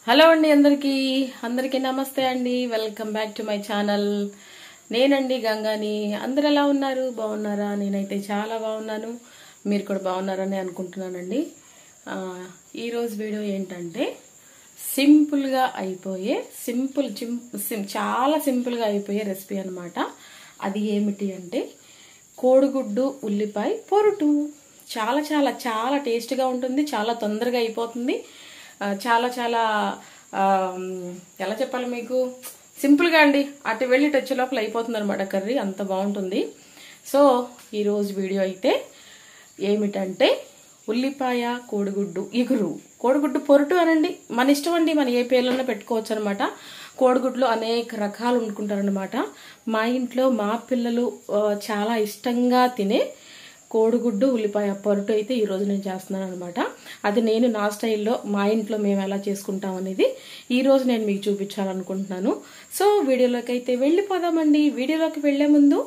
Hello అండి అందరికీ నమస్తే అండి. Welcome back to my channel. నేనండి గంగాని. అందరు ఎలా ఉన్నారు? బాగున్నారా? నేనైతే చాలా బాగున్నాను. మీరు కూడా బాగున్నారని అనుకుంటున్నానండి. ఈరోజు వీడియో ఏంటంటే సింపుల్గా అయిపోయే చాలా సింపుల్గా అయిపోయే రెసిపీ అనమాట. అది ఏమిటి అంటే కోడిగుడ్డు ఉల్లిపాయ పొరుటు. చాలా చాలా చాలా టేస్ట్గా ఉంటుంది. చాలా తొందరగా అయిపోతుంది. చాలా చాలా ఎలా చెప్పాలి మీకు, సింపుల్గా అండి. అటు వెళ్ళి వచ్చే లోపల అయిపోతుంది అనమాట కర్రీ. అంత బాగుంటుంది. సో ఈరోజు వీడియో అయితే ఏమిటంటే ఉల్లిపాయ కోడిగుడ్డు ఇగురు, కోడిగుడ్డు పొరుటు అనండి, మన ఇష్టం అండి. మన ఏ పేర్లన్నా పెట్టుకోవచ్చు అనమాట. కోడిగుడ్లు అనేక రకాలు వండుకుంటారనమాట. మా ఇంట్లో మా పిల్లలు చాలా ఇష్టంగా తినే కోడిగుడ్డు ఉల్లిపాయ పొరుటు అయితే ఈరోజు నేను చేస్తున్నాను అనమాట. అది నేను నా స్టైల్లో మా ఇంట్లో మేము ఎలా చేసుకుంటాం అనేది ఈరోజు నేను మీకు చూపించాలనుకుంటున్నాను. సో వీడియోలోకి అయితే వెళ్ళిపోదామండి. వీడియోలోకి వెళ్లే ముందు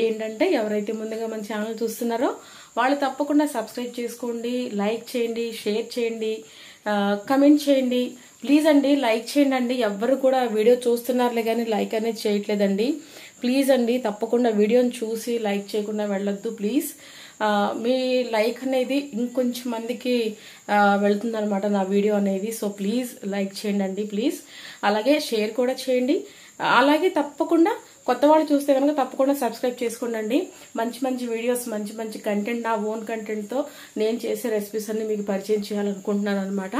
ఏంటంటే ఎవరైతే ముందుగా మన ఛానల్ చూస్తున్నారో వాళ్ళు తప్పకుండా సబ్స్క్రైబ్ చేసుకోండి, లైక్ చేయండి, షేర్ చేయండి, కమెంట్ చేయండి. ప్లీజ్ అండి లైక్ చేయండి అండి. ఎవ్వరు కూడా వీడియో చూస్తున్నారులే కానీ లైక్ అనేది చేయట్లేదండి. ప్లీజ్ అండి తప్పకుండా వీడియోని చూసి లైక్ చేయకుండా వెళ్ళొద్దు ప్లీజ్. మీ లైక్ అనేది ఇంకొంచెం మందికి వెళ్తుందనమాట నా వీడియో అనేది. సో ప్లీజ్ లైక్ చేయండి అండి ప్లీజ్. అలాగే షేర్ కూడా చేయండి. అలాగే తప్పకుండా కొత్త వాళ్ళు చూస్తే కనుక తప్పకుండా సబ్స్క్రైబ్ చేసుకోండి. మంచి మంచి వీడియోస్, మంచి మంచి కంటెంట్, నా ఓన్ కంటెంట్తో నేను చేసే రెసిపీస్ అన్ని మీకు పరిచయం చేయాలనుకుంటున్నాను అనమాట.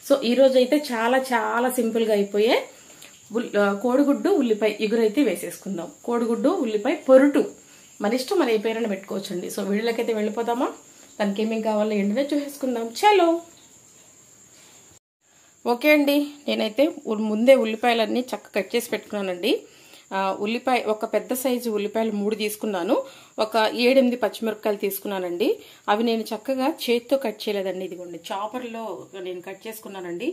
సో ఈ రోజు అయితే చాలా చాలా సింపుల్గా అయిపోయే కోడిగుడ్డు ఉల్లిపాయ ఇగురు అయితే వేసేసుకుందాం. కోడిగుడ్డు ఉల్లిపాయ పొరుటు మన ఇష్టం, మన ఏ పేరైనా పెట్టుకోవచ్చండి. సో వీడియోలోకి అయితే వెళ్ళిపోదామా? దానికి ఏమేమి కావాలో ఏంటనే చూసేసుకుందాం. చలో. ఓకే అండి, నేనైతే ముందే ఉల్లిపాయలన్నీ చక్కగా కట్ చేసి పెట్టుకున్నానండి. ఉల్లిపాయ ఒక పెద్ద సైజు ఉల్లిపాయలు 3 తీసుకున్నాను. ఒక 7-8 పచ్చిమిరపకాయలు తీసుకున్నానండి. అవి నేను చక్కగా చేతితో కట్ చేయలేదండి. ఇదిగోండి చాపర్లో నేను కట్ చేసుకున్నానండి.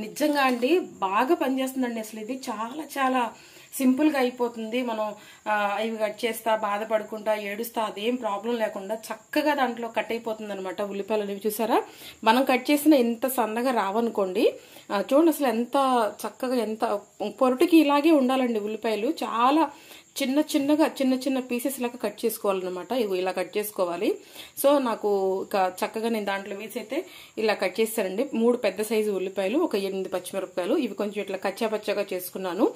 నిజంగా అండి బాగా పనిచేస్తుందండి. అసలు ఇది చాలా చాలా సింపుల్గా అయిపోతుంది. మనం ఇవి కట్ చేస్తా బాధపడుకుంటా ఏడుస్తా అదేం ప్రాబ్లం లేకుండా చక్కగా దాంట్లో కట్ అయిపోతుంది అనమాట. ఉల్లిపాయలు అనేవి చూసారా, మనం కట్ చేసిన ఎంత సన్నగా రావనుకోండి. చూడండి అసలు ఎంత చక్కగా, ఎంత పొరుటుకి ఇలాగే ఉండాలండి. ఉల్లిపాయలు చాలా చిన్న చిన్న పీసెస్ లాగా కట్ చేసుకోవాలన్నమాట. ఇవి ఇలా కట్ చేసుకోవాలి. సో నాకు చక్కగా నేను దాంట్లో వేసి అయితే ఇలా కట్ చేస్తానండి. 3 పెద్ద సైజు ఉల్లిపాయలు, ఒక 8 పచ్చిమిరపకాయలు, ఇవి కొంచెం ఇట్లా కచ్చాపచ్చగా చేసుకున్నాను.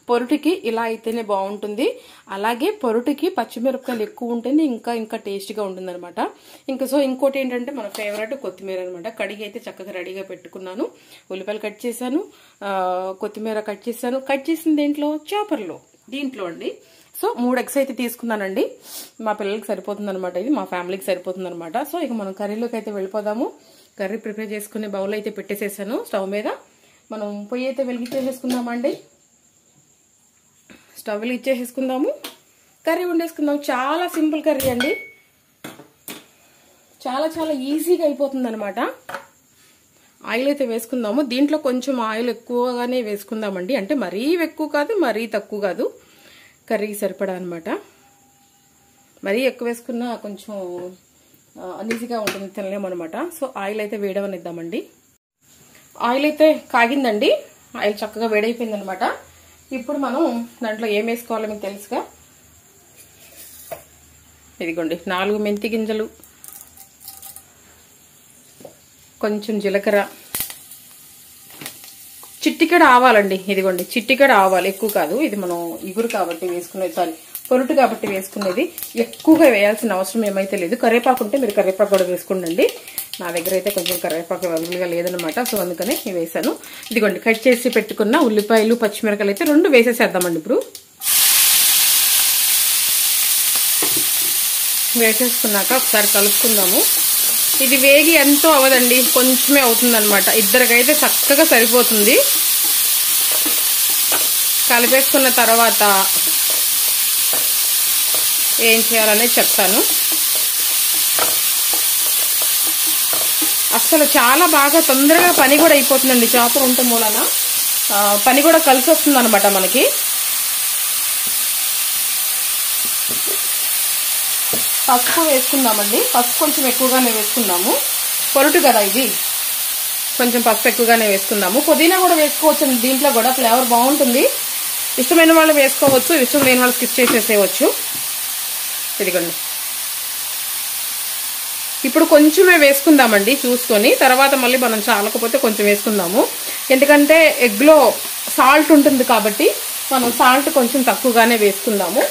పొరుటుకి ఇలా అయితేనే బాగుంటుంది. అలాగే పొరుటుకి పచ్చిమిరపకాయలు ఎక్కువ ఉంటేనే ఇంకా టేస్ట్గా ఉంటుంది అనమాట. ఇంకోటి ఏంటంటే మన ఫేవరెట్ కొత్తిమీర అనమాట. కడిగి అయితే చక్కగా రెడీగా పెట్టుకున్నాను. ఉల్లిపాయలు కట్ చేశాను, కొత్తిమీర కట్ చేశాను. కట్ చేసిన దీంట్లో అండి. సో 3 ఎగ్స్ అయితే తీసుకున్నానండి. మా పిల్లలకి సరిపోతుంది అనమాట, ఇది మా ఫ్యామిలీకి సరిపోతుంది అనమాట. సో ఇక మనం కర్రీలోకి అయితే వెళ్ళిపోదాము. కర్రీ ప్రిపేర్ చేసుకునే బౌల్ అయితే పెట్టేసేసాను స్టవ్ మీద. మనం పొయ్యి అయితే వెలిగించేసేసుకుందామండి. Stove వెలిగించేసేసుకుందాము, curry వండేసుకుందాం. చాలా సింపుల్ కర్రీ అండి, చాలా చాలా ఈజీగా అయిపోతుంది అనమాట. ఆయిల్ అయితే వేసుకుందాము. దీంట్లో కొంచెం ఆయిల్ ఎక్కువగానే వేసుకుందామండి. అంటే మరీ ఎక్కువ కాదు, మరీ తక్కువ కాదు, కర్రీకి సరిపడా అనమాట. మరీ ఎక్కువ వేసుకున్నా కొంచెం అనీజీగా ఉంటుంది, తినలేమన్నమాట. సో ఆయిల్ అయితే వేడవనిద్దామండి. ఆయిల్ అయితే కాగిందండి. ఆయిల్ చక్కగా వేడైపోయింది అనమాట. ఇప్పుడు మనం దాంట్లో ఏం వేసుకోవాలో మీకు తెలుసుగా. ఇదిగోండి 4 మెంతి గింజలు, కొంచెం జీలకర్ర, చిట్టికెడ ఆవాలండి. ఇదిగోండి చిట్టికెడ ఆవాలు, ఎక్కువ కాదు. ఇది మనం ఇగురు కాబట్టి వేసుకునేది, పొరుటు కాబట్టి వేసుకునేది. ఎక్కువగా వేయాల్సిన అవసరం ఏమైతే లేదు. కరివేపాకు ఉంటే మీరు కరివేపాకు కూడా వేసుకోండి. నా దగ్గర అయితే కొంచెం కరివేపాకు అవైలబుల్గా లేదనమాట. సో అందుకనే వేసాను. ఇదిగోండి కట్ చేసి పెట్టుకున్న ఉల్లిపాయలు పచ్చిమిరపకాయలు అయితే 2 వేసేసేద్దామండి. ఇప్పుడు వేసేసుకున్నాక ఒకసారి కలుపుకుందాము. ఇది వేగి ఎంతో అవదండి, కొంచెమే అవుతుందన్నమాట. ఇద్దరికైతే చక్కగా సరిపోతుంది. కలిపేసుకున్న తర్వాత ఏం చేయాలనేది చెప్తాను. అసలు చాలా బాగా తొందరగా పని కూడా అయిపోతుందండి. చాపర్ ఉంటే మూలన పని కూడా కలిసి వస్తుంది అనమాట మనకి. పసుపు వేసుకుందామండి. పసుపు కొంచెం ఎక్కువగానే వేసుకుందాము. పొరుటు కదా ఇది. కొంచెం పసుపు ఎక్కువగానే వేసుకుందాము. పుదీనా కూడా వేసుకోవచ్చు దీంట్లో కూడా, ఫ్లేవర్ బాగుంటుంది. ఇష్టమైన వాళ్ళు వేసుకోవచ్చు, ఇష్టం లేని వాళ్ళు స్కిప్ చేసేసేయవచ్చు. ఇదిగోండి, ఇప్పుడు కొంచెమే వేసుకుందామండి చూసుకొని, తర్వాత మళ్ళీ మనం చాలకపోతే కొంచెం వేసుకుందాము. ఎందుకంటే ఎగ్లో సాల్ట్ ఉంటుంది కాబట్టి మనం సాల్ట్ కొంచెం తక్కువగానే వేసుకుందాము.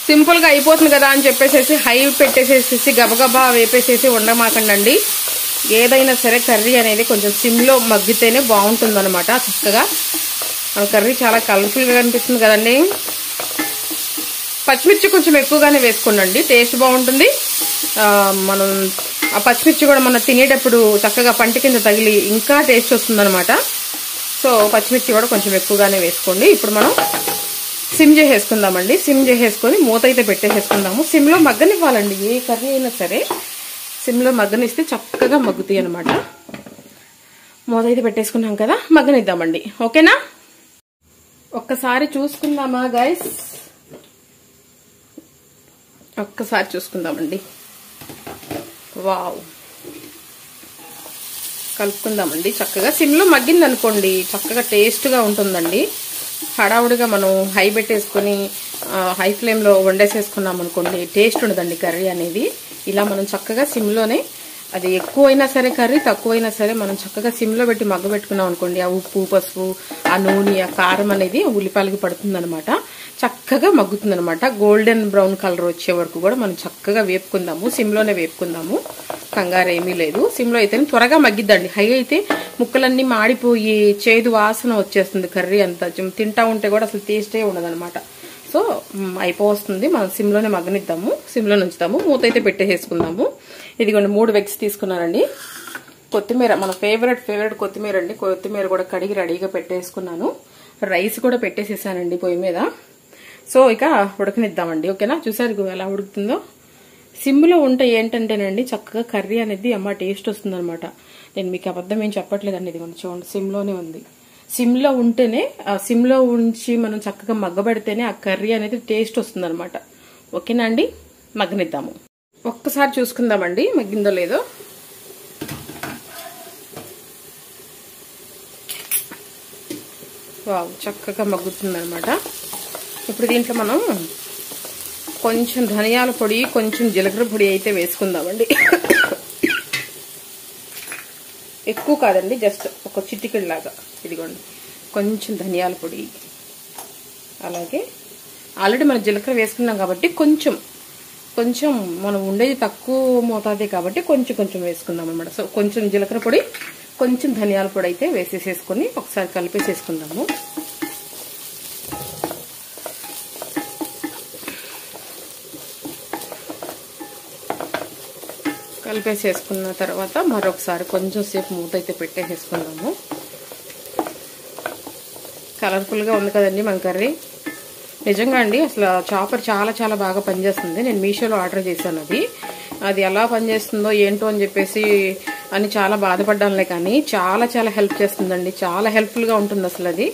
సింపుల్గా అయిపోతుంది కదా అని చెప్పేసి హై పెట్టేసేసి గబగబా వేపేసేసి ఉండమాకండి. ఏదైనా సరే కర్రీ అనేది కొంచెం సిమ్లో మగ్గితేనే బాగుంటుంది అనమాట. చక్కగా మన కర్రీ చాలా కలర్ఫుల్గా కనిపిస్తుంది కదండి. పచ్చిమిర్చి కొంచెం ఎక్కువగానే వేసుకోండి, టేస్ట్ బాగుంటుంది. మనం ఆ పచ్చిమిర్చి కూడా మనం తినేటప్పుడు చక్కగా పంట కింద తగిలి ఇంకా టేస్ట్ వస్తుంది అనమాట. సో పచ్చిమిర్చి కూడా కొంచెం ఎక్కువగానే వేసుకోండి. ఇప్పుడు మనం సిమ్ చేసేసుకుందామండి. సిమ్ చేసేసుకొని మూత అయితే పెట్టేసేసుకుందాము. సిమ్లో మగ్గనివ్వాలండి. ఏ కర్రీ అయినా సరే సిమ్లో మగ్గనిస్తే చక్కగా మగ్గుతాయి అనమాట. మూత అయితే పెట్టేసుకున్నాం కదా, మగ్గనిద్దామండి. ఓకేనా, ఒక్కసారి చూసుకుందామా గైస్? ఒక్కసారి చూసుకుందామండి. వావ్, కలుపుకుందామండి. చక్కగా సిమ్లో మగ్గింది అనుకోండి, చక్కగా టేస్ట్గా ఉంటుందండి. హడావుడిగా మనం హై పెట్టేసుకొని హై ఫ్లేమ్లో వండేసేసుకున్నాం అనుకోండి, టేస్ట్ ఉండదండి కర్రీ అనేది. ఇలా మనం చక్కగా సిమ్లోనే, అది ఎక్కువైనా సరే కర్రీ తక్కువైనా సరే మనం చక్కగా సిమ్లో పెట్టి మగ్గ పెట్టుకున్నాం అనుకోండి, ఆ ఉప్పు పసుపు ఆ నూనె ఆ కారం అనేది ఉల్లిపాయలకి పడుతుంది అనమాట. చక్కగా మగ్గుతుంది అనమాట. గోల్డెన్ బ్రౌన్ కలర్ వచ్చే వరకు కూడా మనం చక్కగా వేపుకుందాము. సిమ్లోనే వేపుకుందాము, కంగారు ఏమీ లేదు. సిమ్లో అయితే త్వరగా మగ్గిద్దండి. హై అయితే ముక్కలన్నీ మాడిపోయి చేదు వాసన వచ్చేస్తుంది కర్రీ అంతా. తింటా ఉంటే కూడా అసలు టేస్టే ఉండదనమాట. సో అయిపోతుంది. మనం సిమ్లోనే మగ్గనిద్దాము, సిమ్లో ఉంచుతాము. మూత అయితే పెట్టేసుకుందాము. ఇదిగోండి 3 ఎగ్స్ తీసుకున్నానండి. కొత్తిమీర, మన ఫేవరెట్ కొత్తిమీర అండి. కొత్తిమీర కూడా కడిగి రెడీగా పెట్టేసుకున్నాను. రైస్ కూడా పెట్టేసేసానండి పొయ్యి మీద. సో ఇక ఉడకనిద్దామండి. ఓకేనా, చూసారు ఎలా ఉడుకుతుందో. సిమ్లో ఉంటే ఏంటంటేనండి చక్కగా కర్రీ అనేది అమ్మ టేస్ట్ వస్తుంది అనమాట. నేను మీకు అబద్ధం ఏం చెప్పట్లేదండి. ఇది చూడండి సిమ్లోనే ఉంది. సిమ్లో ఉంటేనే, సిమ్లో ఉంచి మనం చక్కగా మగ్గబెడితేనే ఆ కర్రీ అనేది టేస్ట్ వస్తుంది అనమాట. ఓకేనా అండి, మగ్గనిద్దాము. ఒక్కసారి చూసుకుందామండి మగ్గిందో లేదో. వావ్, చక్కగా మగ్గుతుంది అనమాట. ఇప్పుడు దీంట్లో మనం కొంచెం ధనియాల పొడి, కొంచెం జీలకర్ర పొడి అయితే వేసుకుందామండి. ఎక్కువ కాదండి, జస్ట్ ఒక చిటికెడు లాగా. ఇదిగోండి కొంచెం ధనియాల పొడి, అలాగే ఆల్రెడీ మనం జీలకర్ర వేసుకున్నాం కాబట్టి కొంచెం మనం ఉండేది తక్కువ మోతాదే కాబట్టి కొంచెం వేసుకుందాం అనమాట. సో కొంచెం జీలకర్ర పొడి, కొంచెం ధనియాల పొడి అయితే వేసేసేసుకొని ఒకసారి కలిపేసేసుకుందాము. కలిపేసేసుకున్న తర్వాత మరొకసారి కొంచెం సేపు మూత అయితే పెట్టేసేసుకుందాము. కలర్ఫుల్గా ఉంది కదండి మన కర్రీ. నిజంగా అండి అసలు చాపర్ చాలా బాగా పనిచేస్తుంది. నేను మీషోలో ఆర్డర్ చేశాను. అది ఎలా పనిచేస్తుందో ఏంటో అని చెప్పేసి అని చాలా బాధపడ్డానులే, కానీ చాలా హెల్ప్ చేస్తుందండి. చాలా హెల్ప్ఫుల్గా ఉంటుంది అసలు. అది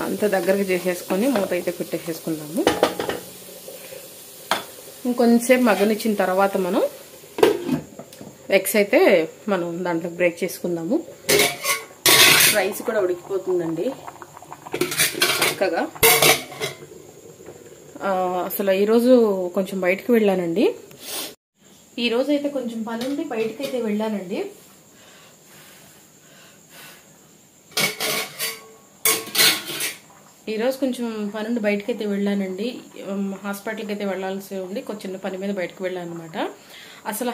అంత దగ్గరకు చేసేసుకొని మూత అయితే పెట్టేసేసుకుందాము. ఇంకొంచెంసేపు మగ్గనిచ్చిన తర్వాత మనం ఎగ్స్ అయితే మనం దాంట్లో బ్రేక్ చేసుకుందాము. రైస్ కూడా ఉడికిపోతుందండి చక్కగా. అసలు ఈరోజు కొంచెం బయటకు వెళ్ళానండి. ఈరోజు అయితే కొంచెం పని ఉండి బయటకైతే వెళ్ళానండి. ఈరోజు కొంచెం పని ఉండి బయటకైతే వెళ్ళానండి. హాస్పిటల్కి అయితే వెళ్ళాల్సి ఉండి చిన్న పని మీద బయటకు వెళ్ళాను అనమాట. అసలు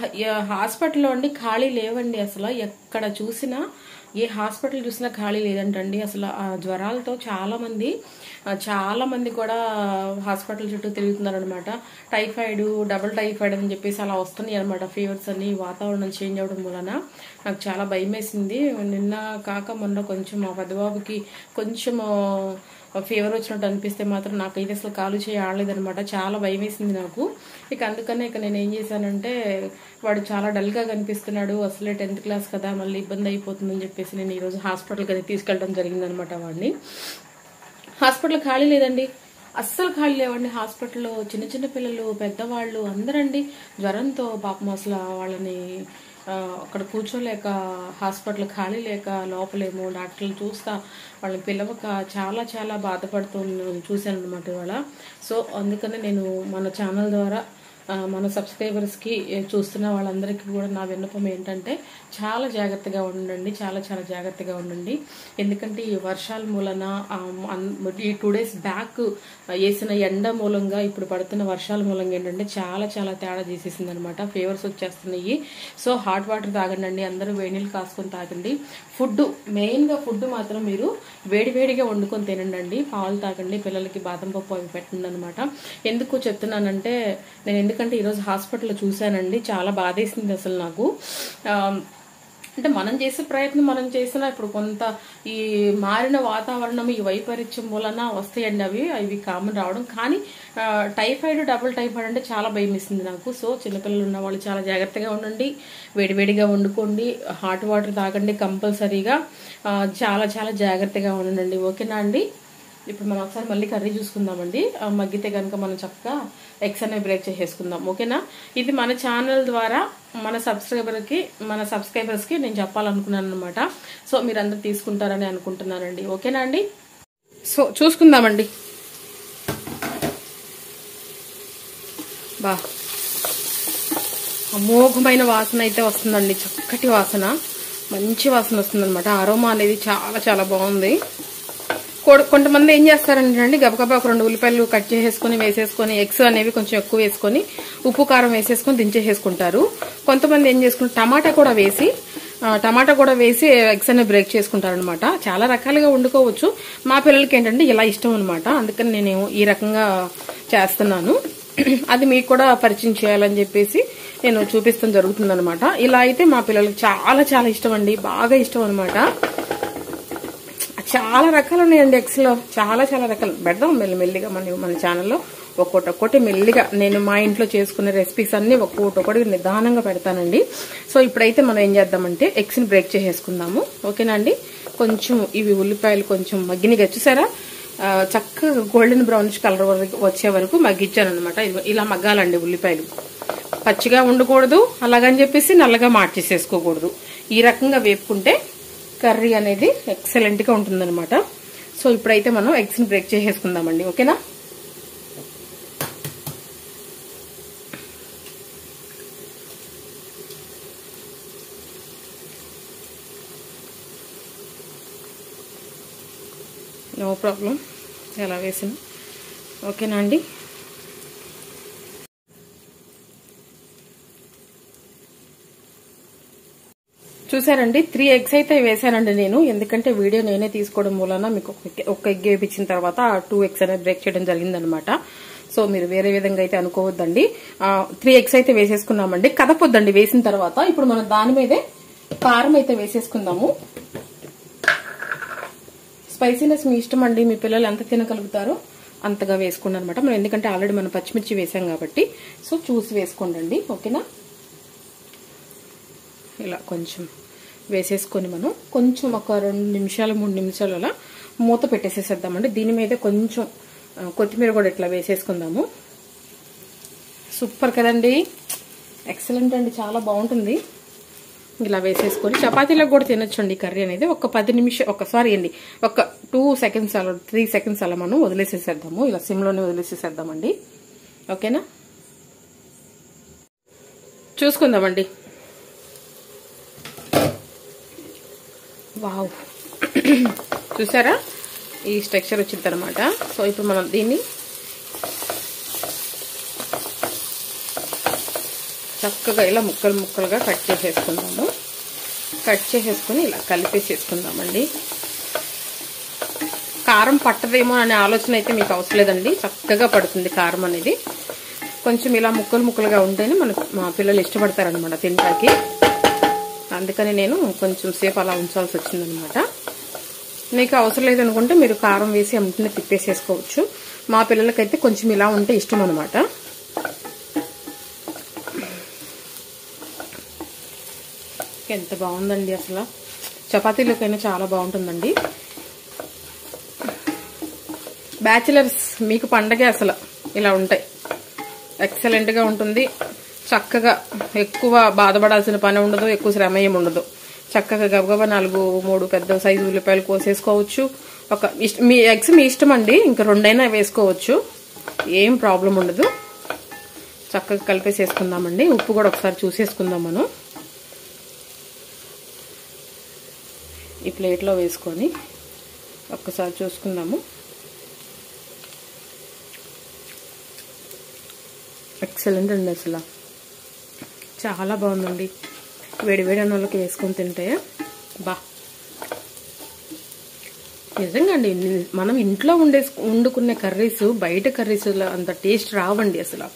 హాస్పిటల్లో అండి ఖాళీ లేవండి. అసలు ఎక్కడ చూసినా, ఏ హాస్పిటల్ చూసినా ఖాళీ లేదంటండి. అసలు ఆ జ్వరాలతో చాలా మంది కూడా హాస్పిటల్ చుట్టూ తిరుగుతున్నారు అనమాట. టైఫాయిడ్, డబుల్ టైఫాయిడ్ అని చెప్పేసి అలా వస్తున్నాయి అనమాట. ఫీవర్స్ అని వాతావరణం చేంజ్ అవ్వడం వలన నాకు చాలా భయం వేసింది. నిన్న కాక మొన్న కొంచెం మా పెద్దబాబుకి కొంచెం ఫీవర్ వచ్చినట్టు అనిపిస్తే మాత్రం నాకైతే అసలు కాలు చేయి ఆడలేదనమాట. చాలా భయం వేసింది నాకు. అందుకనే నేను ఏం చేశానంటే, వాడు చాలా డల్గా కనిపిస్తున్నాడు, అసలే 10th క్లాస్ కదా, మళ్ళీ ఇబ్బంది అయిపోతుందని చెప్పేసి నేను ఈరోజు హాస్పిటల్కి అయితే తీసుకెళ్ళడం జరిగిందనమాట. వాడిని హాస్పిటల్ ఖాళీ లేదండి. అస్సలు ఖాళీ లేవండి హాస్పిటల్లో. చిన్న చిన్న పిల్లలు, పెద్దవాళ్ళు అందరండి జ్వరంతో పాపం అసలు వాళ్ళని అక్కడ కూర్చోలేక, హాస్పిటల్ ఖాళీ లేక, లోపలేమో డాక్టర్లు చూస్తా వాళ్ళని పిలవక చాలా చాలా బాధపడుతూ చూశాను అనమాట ఇవాళ. సో అందుకనే నేను మన ఛానల్ ద్వారా మన సబ్స్క్రైబర్స్కి, చూస్తున్న వాళ్ళందరికీ కూడా నా విన్నపం ఏంటంటే చాలా జాగ్రత్తగా ఉండండి, చాలా చాలా జాగ్రత్తగా ఉండండి. ఎందుకంటే ఈ వర్షాల మూలన, ఈ 2 days బ్యాక్ వేసిన ఎండ మూలంగా ఇప్పుడు పడుతున్న వర్షాల మూలంగా ఏంటంటే చాలా చాలా తేడా చేసేసింది అనమాట. ఫీవర్స్ వచ్చేస్తున్నాయి. సో హాట్ వాటర్ తాగండి, అందరూ వేడి నీళ్ళు కాసుకొని తాగండి. ఫుడ్, మెయిన్గా ఫుడ్ మాత్రం మీరు వేడివేడిగా వండుకొని తినండి. పాలు తాగండి, పిల్లలకి బాదం పప్పు అవి పెట్టండి అనమాట. ఎందుకు చెప్తున్నానంటే నేను ఎందుకంటే ఈరోజు హాస్పిటల్లో చూశానండి, చాలా బాధేసింది అసలు నాకు. అంటే మనం చేసే ప్రయత్నం మనం చేసినా ఇప్పుడు కొంత ఈ మారిన వాతావరణం, ఈ వైపరీత్యం వలన వస్తాయండి అవి కామన్ రావడం. కానీ టైఫాయిడ్, డబుల్ టైఫాయిడ్ అంటే చాలా భయం ఇస్తుంది నాకు. సో చిన్నపిల్లలు ఉన్న వాళ్ళు చాలా జాగ్రత్తగా ఉండండి, వేడివేడిగా వండుకోండి, హాట్ వాటర్ తాగండి కంపల్సరీగా, చాలా చాలా జాగ్రత్తగా ఉండండి. ఓకేనా అండి? ఇప్పుడు మనం ఒకసారి మళ్ళీ కర్రీ చూసుకుందామండి. మగ్గితే కనుక మనం చక్కగా ఎగ్స్ అనేవి బ్రేక్ చేసేసుకుందాం. ఓకేనా? ఇది మన ఛానల్ ద్వారా మన సబ్స్క్రైబర్స్కి నేను చెప్పాలనుకున్నాను అనమాట. సో మీరందరూ తీసుకుంటారని అనుకుంటున్నానండి. ఓకేనా అండి? సో చూసుకుందామండి. అమోఘమైన వాసన అయితే వస్తుందండి, చక్కటి వాసన, మంచి వాసన వస్తుందన్నమాట. అరోమా అనేది చాలా చాలా బాగుంది. కొంతమంది ఏం చేస్తారంటే గబగబా ఒక 2 ఉల్లిపాయలు కట్ చేసేసుకుని వేసేసుకొని, ఎగ్స్ అనేవి కొంచెం ఎక్కువ వేసుకొని, ఉప్పు కారం వేసేసుకొని దించేసేసుకుంటారు. కొంతమంది ఏం చేసుకుంటారు, టమాటా కూడా వేసి ఎగ్స్ అనేవి బ్రేక్ చేసుకుంటారు అనమాట. చాలా రకాలుగా వండుకోవచ్చు. మా పిల్లలకి ఏంటంటే ఇలా ఇష్టం అనమాట. అందుకని నేను ఈ రకంగా చేస్తున్నాను. అది మీకు కూడా పరిచయం చేయాలని చెప్పేసి నేను చూపిస్తాం జరుగుతుంది అనమాట. ఇలా అయితే మా పిల్లలకి చాలా చాలా ఇష్టం అండి, బాగా ఇష్టం అనమాట. చాలా రకాలు ఉన్నాయండి ఎగ్స్ లో, చాలా చాలా రకాలు. పెడదాం మెల్లిమెల్లిగా మన ఛానల్లో ఒక్కొక్కటి మెల్లిగా. నేను మా ఇంట్లో చేసుకునే రెసిపీస్ అన్ని ఒక్కొక్కటి నిదానంగా పెడతానండి. సో ఇప్పుడైతే మనం ఏం చేద్దామంటే ఎగ్స్ ని బ్రేక్ చేసేసుకుందాము. ఓకేనా అండి? కొంచెం ఇవి ఉల్లిపాయలు కొంచెం మగ్గినిగా చూసారా, చక్కగా గోల్డెన్ బ్రౌనిష్ కలర్ వచ్చే వరకు మగ్గించాను అనమాట. ఇలా మగ్గాలండి ఉల్లిపాయలు. పచ్చిగా ఉండకూడదు, అలాగని చెప్పేసి నల్లగా మార్చేసేసుకోకూడదు. ఈ రకంగా వేపుకుంటే కర్రీ అనేది ఎక్సలెంట్ గా ఉంటుందన్నమాట. సో ఇప్పుడైతే మనం ఎగ్స్ ని బ్రేక్ చేసేసుకుందామండి. ఓకేనా? నో ప్రాబ్లం, ఎలా వేసిన. ఓకేనా అండి? చూసారండి, 3 eggs అయితే వేసానండి నేను. ఎందుకంటే వీడియో నేనే తీసుకోవడం మూలన మీకు ఒక ఎగ్ వేయించిన తర్వాత 2 eggs అనేది బ్రేక్ చేయడం జరిగిందనమాట. సో మీరు వేరే విధంగా అయితే అనుకోవద్దండి. 3 eggs అయితే వేసేసుకున్నామండి. కదపొద్దండి వేసిన తర్వాత. ఇప్పుడు మనం దాని మీదే కారం అయితే వేసేసుకుందాము. స్పైసీనెస్ మీ ఇష్టం అండి, మీ పిల్లలు ఎంత తినగలుగుతారో అంతగా వేసుకోండి అనమాట. మనం ఎందుకంటే ఆల్రెడీ మనం పచ్చిమిర్చి వేసాం కాబట్టి సో చూసి వేసుకోండి. ఓకేనా? ఇలా కొంచెం వేసేసుకొని మనం కొంచెం ఒక 2 నిమిషాలు 3 నిమిషాలు అలా మూత పెట్టేసేసేద్దామండి. దీని మీద కొంచెం కొత్తిమీర కూడా ఇట్లా వేసేసుకుందాము. సూపర్ కదండి, ఎక్సలెంట్ అండి, చాలా బాగుంటుంది. ఇలా వేసేసుకొని చపాతీలకు కూడా తినొచ్చండి కర్రీ అనేది. ఒక 10 నిమిషాలు ఒక 2 seconds అలా 3 seconds అలా మనం వదిలేసేసేద్దాము. ఇలా సిమ్లోనే వదిలేసేసేద్దామండి. ఓకేనా? చూసుకుందామండి. వావ్, చూసారా ఈ స్ట్రక్చర్ వచ్చింది అనమాట. సో ఇప్పుడు మనం దీన్ని చక్కగా ఇలా ముక్కలుగా కట్ చేసేసుకుందాము. కట్ చేసేసుకుని ఇలా కలిపేసేసుకుందామండి. కారం పట్టదేమో అనే ఆలోచన అయితే మీకు అవసరం లేదండి, చక్కగా పడుతుంది కారం అనేది. కొంచెం ఇలా ముక్కలుగా ఉంటేనే మా పిల్లలు ఇష్టపడతారనమాట తింటాకి. అందుకని నేను కొంచెం సేపు అలా ఉంచాల్సి వచ్చిందనమాట. మీకు అవసరం లేదనుకుంటే మీరు కారం వేసి అమ్ముకునే తిప్పేసేసుకోవచ్చు. మా పిల్లలకైతే కొంచెం ఇలా ఉంటే ఇష్టం అనమాట. ఎంత బాగుందండి, అసలు చపాతీలోకైనా చాలా బాగుంటుందండి. బ్యాచిలర్స్ మీకు పండగే అసలు ఇలా ఉంటాయి. ఎక్సలెంట్గా ఉంటుంది. చక్కగా ఎక్కువ బాధపడాల్సిన పని ఉండదు, ఎక్కువ శ్రమ ఏమి ఉండదు. చక్కగా గబగబా 4-3 పెద్ద సైజు ఉల్లిపాయలు కోసేసుకోవచ్చు. మీ ఎగ్స్ మీ ఇష్టం అండి, ఇంకా 2 అయినా వేసుకోవచ్చు, ఏం ప్రాబ్లం ఉండదు. చక్కగా కలిపేసేసుకుందామండి. ఉప్పు కూడా ఒకసారి చూసేసుకుందాం. మనం ఈ ప్లేట్లో వేసుకొని ఒక్కసారి చూసుకుందాము. ఎక్సలెంట్ అండి, అసలు చాలా బాగుందండి. వేడి వేడి అన్నంలోకి వేసుకొని తింటే నిజంగా అండి, మనం ఇంట్లో వండుకునే కర్రీస్ బయట కర్రీస్ అంత టేస్ట్ రావండి అసలు.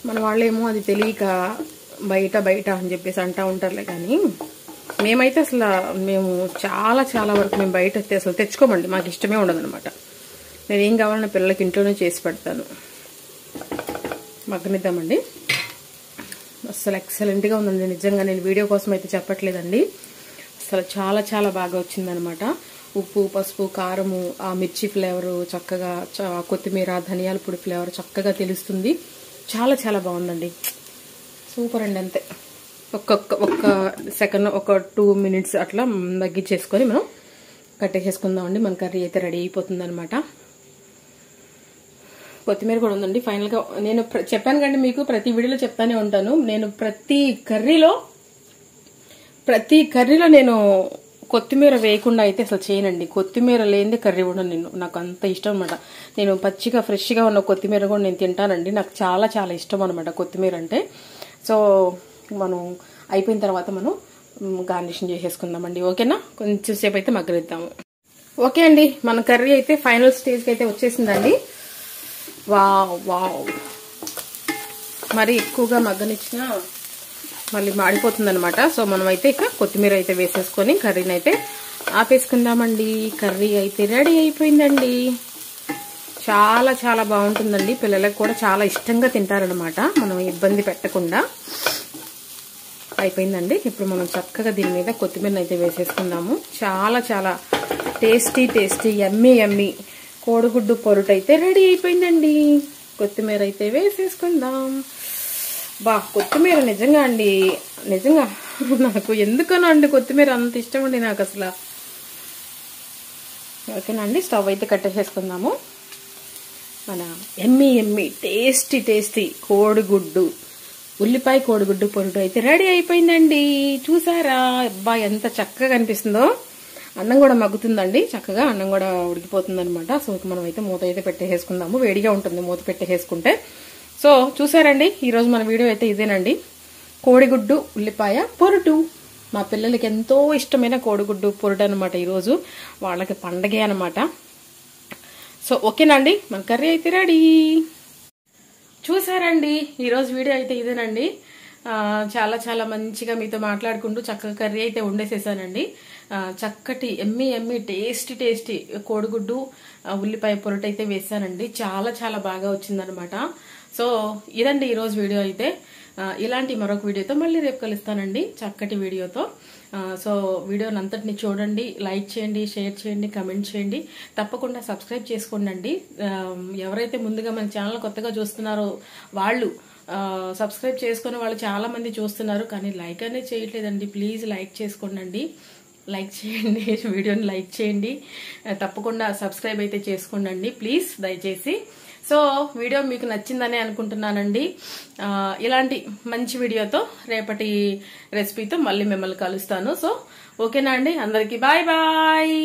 మన వాళ్ళేమో అది తెలియక బయట అని చెప్పేసి అంటూ ఉంటారులే, కానీ మేమైతే మేము చాలా వరకు మేము బయట అసలు తెచ్చుకోమండి. మాకు ఇష్టమే ఉండదు అనమాట. నేను ఏం కావాలన్నా పిల్లలకి ఇంట్లోనే చేసి పెడతాను. మగ్గనిద్దామండి. అసలు ఎక్సలెంట్గా ఉందండి నిజంగా. నేను వీడియో కోసం అయితే చెప్పట్లేదండి, అసలు చాలా బాగా వచ్చిందనమాట. ఉప్పు, పసుపు, కారము, ఆ మిర్చి ఫ్లేవరు చక్కగా, కొత్తిమీర, ధనియాల పొడి ఫ్లేవర్ చక్కగా తెలుస్తుంది. చాలా బాగుందండి. సూపర్ అండి. అంతే ఒక్క సెకండ్, ఒక 2 minutes అట్లా మగ్గించేసుకొని మనం కట్టేసేసుకుందామండి. మన కర్రీ అయితే రెడీ అయిపోతుంది అనమాట. కొత్తిమీర కూడా ఉందండి. ఫైనల్గా నేను చెప్పాను కండి మీకు, ప్రతి వీడియోలో చెప్తానే ఉంటాను. నేను ప్రతి కర్రీలో నేను కొత్తిమీర వేయకుండా అయితే అసలు చేయనండి. కొత్తిమీర లేనిదే కర్రీ కూడా నాకు అంత ఇష్టం అనమాట. నేను పచ్చిగా ఫ్రెష్గా ఉన్న కొత్తిమీర కూడా నేను తింటానండి. నాకు చాలా ఇష్టం అనమాట కొత్తిమీర అంటే. సో మనం అయిపోయిన తర్వాత మనం గార్నిషింగ్ చేసేసుకుందామండి. ఓకేనా? కొంచెం సేపు అయితే మగ్గనిద్దాము. ఓకే అండి, మన కర్రీ అయితే ఫైనల్ స్టేజ్కి అయితే వచ్చేసిందండి. వావ్ మరి ఎక్కువగా మగ్గనిచ్చినా మళ్ళీ మాడిపోతుంది అనమాట. సో మనం అయితే ఇక కొత్తిమీర అయితే వేసేసుకొని కర్రీని అయితే ఆపేసుకుందామండి. కర్రీ అయితే రెడీ అయిపోయిందండి. చాలా బాగుంటుందండి. పిల్లలకు కూడా చాలా ఇష్టంగా తింటారనమాట, మనం ఇబ్బంది పెట్టకుండా. అయిపోయిందండి. ఇప్పుడు మనం చక్కగా దీని మీద కొత్తిమీర అయితే వేసేసుకుందాము. చాలా టేస్టీ యమ్మీ కోడిగుడ్డు పొరుటు అయితే రెడీ అయిపోయిందండి. కొత్తిమీర అయితే వేసేసుకుందాం. కొత్తిమీర నిజంగా నాకు ఎందుకనో అండి కొత్తిమీర అంత ఇష్టం అండి నాకు అసలు. ఓకేనా అండి, స్టవ్ అయితే కట్టేసేసుకుందాము. మన యమ్మీ టేస్టీ కోడిగుడ్డు, ఉల్లిపాయ కోడిగుడ్డు పొరుటు అయితే రెడీ అయిపోయిందండి. చూసారా ఎంత చక్కగా కనిపిస్తుందో. అన్నం కూడా మగ్గుతుందండి చక్కగా, అన్నం కూడా ఉడికిపోతుంది అనమాట. సో మనం అయితే మూత అయితే పెట్టేసుకుందాము. వేడిగా ఉంటుంది మూత పెట్టేసుకుంటే. సో చూసారండి, ఈరోజు మన వీడియో అయితే ఇదేనండి. కోడిగుడ్డు ఉల్లిపాయ పొరుటు. మా పిల్లలకి ఎంతో ఇష్టమైన కోడిగుడ్డు పొరుటు అనమాట. ఈరోజు వాళ్ళకి పండగే అనమాట. సో ఓకేనండి, మన కర్రీ అయితే రెడీ. చూసారండి, ఈరోజు వీడియో అయితే ఇదేనండి. చాలా మంచిగా మీతో మాట్లాడుకుంటూ చక్కగా కర్రీ అయితే వండేసేసానండి. చక్కటి యమ్మీ టేస్టీ కోడిగుడ్డు ఉల్లిపాయ పొరటు అయితే వేసానండి. చాలా బాగా వచ్చిందనమాట. సో ఇదండి ఈరోజు వీడియో అయితే. ఇలాంటి మరొక వీడియోతో మళ్ళీ రేపు కలుస్తానండి, చక్కటి వీడియోతో. సో వీడియోని అంతటిని చూడండి, లైక్ చేయండి, షేర్ చేయండి, కమెంట్ చేయండి, తప్పకుండా సబ్స్క్రైబ్ చేసుకోండి. ఎవరైతే ముందుగా మన ఛానల్ కొత్తగా చూస్తున్నారో వాళ్ళు సబ్స్క్రైబ్ చేసుకునే వాళ్ళు చాలా మంది చూస్తున్నారు, కానీ లైక్ అనేది చేయట్లేదండి. ప్లీజ్ లైక్ చేసుకోండి, లైక్ చేయండి, వీడియోని లైక్ చేయండి, తప్పకుండా సబ్స్క్రైబ్ అయితే చేసుకోండి ప్లీజ్, దయచేసి. సో వీడియో మీకు నచ్చిందని అనుకుంటున్నానండి. ఇలాంటి మంచి వీడియోతో రేపటి రెసిపీతో మళ్ళీ మిమ్మల్ని కలుస్తాను. సో ఓకేనా అండి, అందరికీ బాయ్.